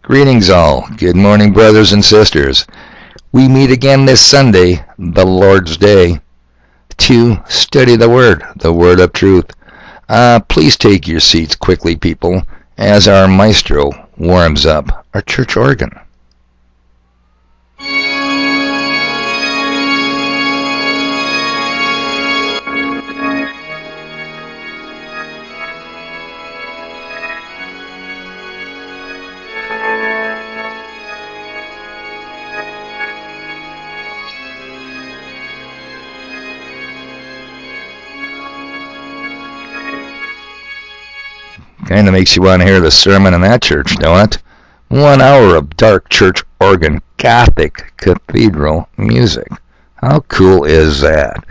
Greetings all. Good morning, brothers and sisters. We meet again this Sunday, the Lord's Day, to study the Word of truth. Please take your seats quickly, people, as our maestro warms up our church organ. Kind of makes you want to hear the sermon in that church, don't it? 1 hour of dark church organ, Gothic cathedral music. How cool is that?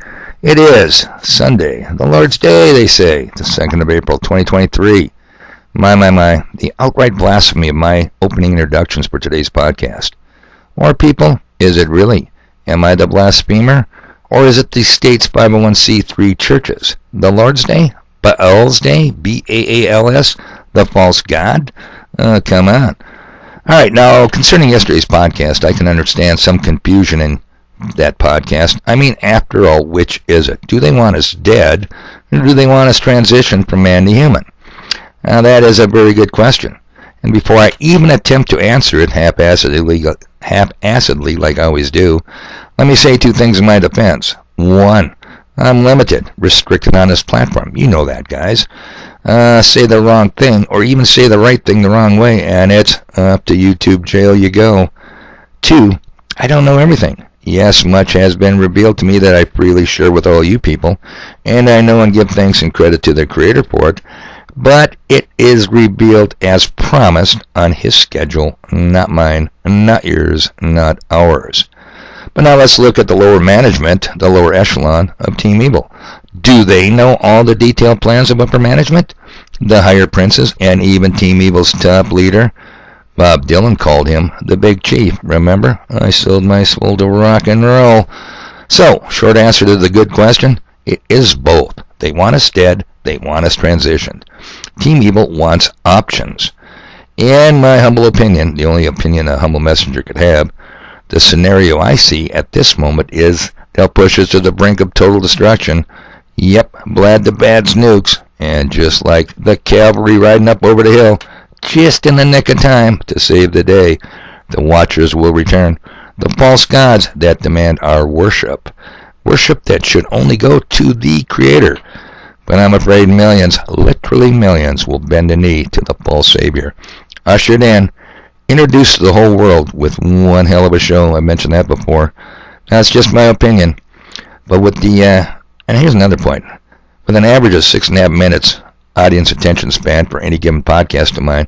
It is Sunday, the Lord's Day, they say, the 2nd of April, 2023. My, the outright blasphemy of my opening introductions for today's podcast. Or people, is it really? Am I the blasphemer? Or is it the state's 501c3 churches? The Lord's Day? Baal's Day? B-A-A-L-S? The false god? Come on. Alright, now, concerning yesterday's podcast, I can understand some confusion in that podcast. I mean, after all, which is it? Do they want us dead, or do they want us transitioned from man to human? Now, that is a very good question. And before I even attempt to answer it haphazardly like I always do, let me say two things in my defense. One, I'm limited, restricted on this platform. You know that, guys. Say the wrong thing, or even say the right thing the wrong way, and it's up to YouTube jail you go. Two, I don't know everything. Yes, much has been revealed to me that I freely share with all you people, and I know and give thanks and credit to the Creator for it, but it is revealed as promised on His schedule, not mine, not yours, not ours. But now let's look at the lower management, the lower echelon of Team Evil. Do they know all the detailed plans of upper management? The higher princes and even Team Evil's top leader? Bob Dylan called him the Big Chief, remember? I sold my soul to rock and roll. So, short answer to the good question, it is both. They want us dead, they want us transitioned. Team Evil wants options. In my humble opinion, the only opinion a humble messenger could have, the scenario I see at this moment is they'll push us to the brink of total destruction. Yep, Vlad the Bad's nukes, and just like the cavalry riding up over the hill, just in the nick of time to save the day, the Watchers will return. The false gods that demand our worship. Worship that should only go to the Creator. But I'm afraid millions, literally millions, will bend the knee to the false Savior. Ushered in, introduced to the whole world with one hell of a show. I mentioned that before. That's just my opinion. But with the, and here's another point. With an average of 6.5 minutes audience attention span for any given podcast of mine,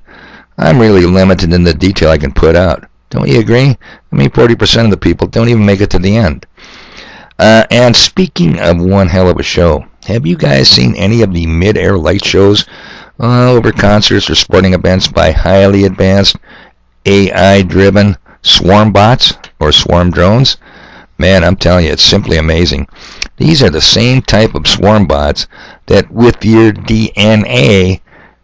I'm really limited in the detail I can put out. Don't you agree? I mean, 40% of the people don't even make it to the end. And speaking of one hell of a show, have you guys seen any of the mid-air light shows over concerts or sporting events by highly advanced AI-driven swarm bots or swarm drones? Man, I'm telling you, it's simply amazing. These are the same type of swarm bots that with your DNA,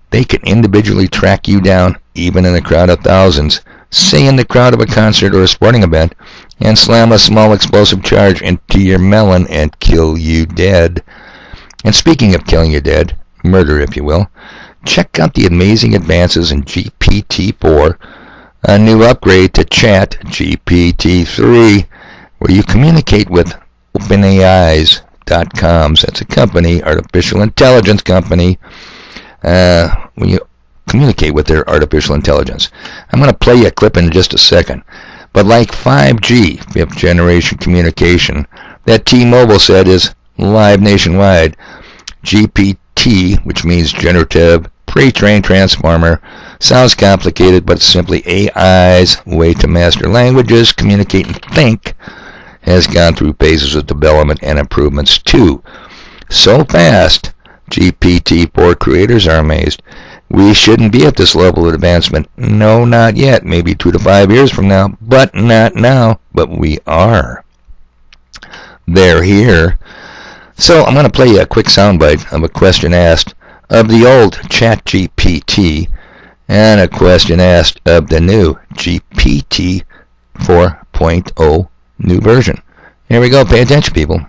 they can individually track you down, even in a crowd of thousands, say in the crowd of a concert or a sporting event, and slam a small explosive charge into your melon and kill you dead. And speaking of killing you dead, murder if you will, check out the amazing advances in GPT-4, a new upgrade to Chat GPT-3, where you communicate with OpenAI's.com. That's a company, artificial intelligence company, when you communicate with their artificial intelligence. I'm going to play you a clip in just a second. But like 5G, 5th generation communication, that T-Mobile said is live nationwide, GPT, which means generative pre-trained transformer, sounds complicated, but simply AI's way to master languages, communicate, and think, has gone through phases of development and improvements too. So fast, GPT-4 creators are amazed. We shouldn't be at this level of advancement. No, not yet. Maybe 2 to 5 years from now, but not now. But we are. They're here. So I'm going to play you a quick soundbite of a question asked of the old ChatGPT And a question asked of the new GPT 4.0 new version. Here we go. Pay attention, people.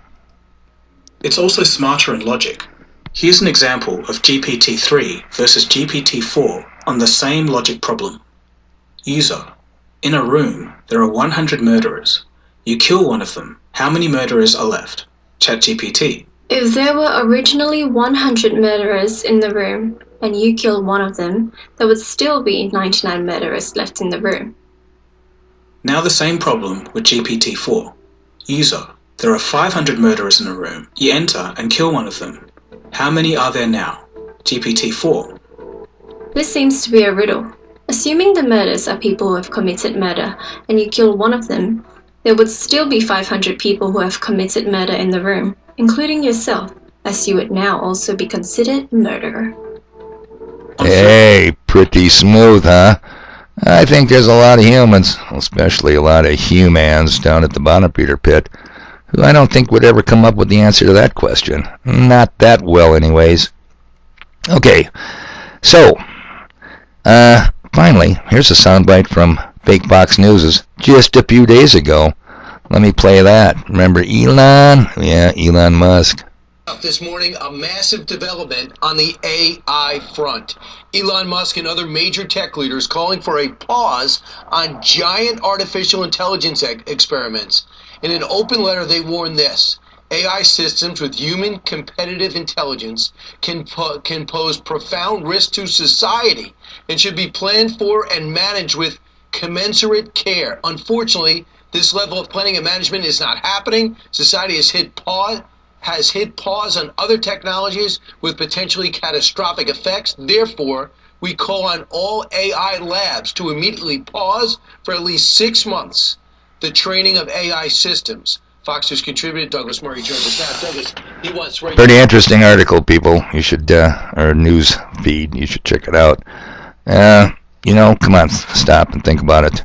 It's also smarter in logic. Here's an example of GPT-3 versus GPT-4 on the same logic problem. User: in a room, there are 100 murderers. You kill one of them. How many murderers are left? ChatGPT: if there were originally 100 murderers in the room and you kill one of them, there would still be 99 murderers left in the room. Now the same problem with GPT-4. User: there are 500 murderers in a room. You enter and kill one of them. How many are there now? GPT-4: this seems to be a riddle. Assuming the murders are people who have committed murder and you kill one of them, there would still be 500 people who have committed murder in the room, including yourself, as you would now also be considered a murderer. Hey, pretty smooth, huh? I think there's a lot of humans, especially a lot of humans down at the bottom Peter pit, who I don't think would ever come up with the answer to that question. Not that well, anyways. Okay, so, finally, here's a soundbite from Fake Fox News just a few days ago. Let me play that. Remember Elon? Yeah, Elon Musk. This morning, a massive development on the AI front. Elon Musk and other major tech leaders calling for a pause on giant artificial intelligence experiments. In an open letter, they warn this: AI systems with human competitive intelligence can pose profound risk to society and should be planned for and managed with commensurate care. Unfortunately, this level of planning and management is not happening. Society has hit pause on other technologies with potentially catastrophic effects. Therefore, we call on all AI labs to immediately pause for at least 6 months the training of AI systems. Fox News contributor Douglas Murray joins us now. Douglas, he wants right. Pretty interesting article, people. You should, or news feed, you should check it out. Come on, stop and think about it.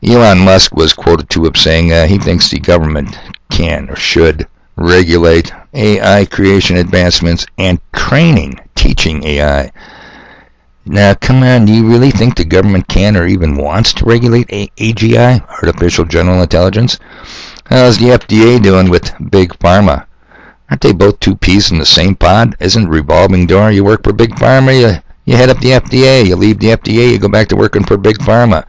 Elon Musk was quoted to have saying he thinks the government can or should regulate AI creation advancements and teaching AI. Now, come on, do you really think the government can or even wants to regulate AGI, artificial general intelligence? How's the FDA doing with Big Pharma? Aren't they both two peas in the same pod? Isn't revolving door? You work for Big Pharma, you head up the FDA. You leave the FDA, you go back to working for Big Pharma.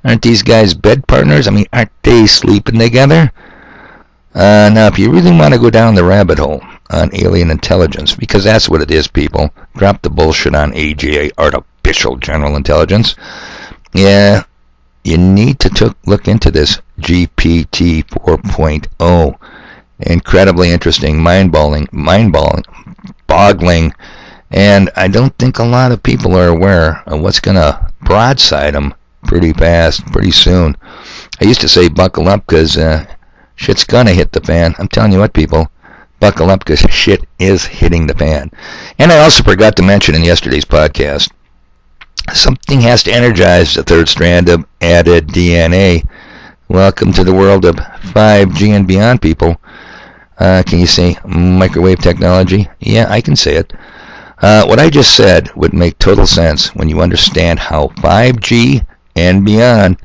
Aren't these guys bed partners? I mean, aren't they sleeping together? Now, if you really want to go down the rabbit hole on alien intelligence, because that's what it is, people, drop the bullshit on AGI, artificial general intelligence. Yeah, you need to look into this GPT 4.0. Incredibly interesting, mind-boggling, and I don't think a lot of people are aware of what's going to broadside them pretty fast, pretty soon. I used to say buckle up because shit's gonna hit the fan. I'm telling you what, people, buckle up because shit is hitting the fan. And I also forgot to mention in yesterday's podcast, something has to energize the third strand of added DNA. Welcome to the world of 5G and beyond, people. Can you say microwave technology? Yeah, I can say it. What I just said would make total sense when you understand how 5G and beyond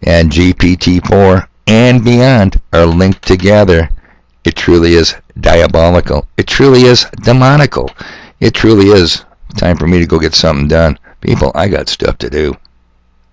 and GPT-4 and beyond are linked together. It truly is diabolical. It truly is demonical. It truly is time for me to go get something done. People, I got stuff to do.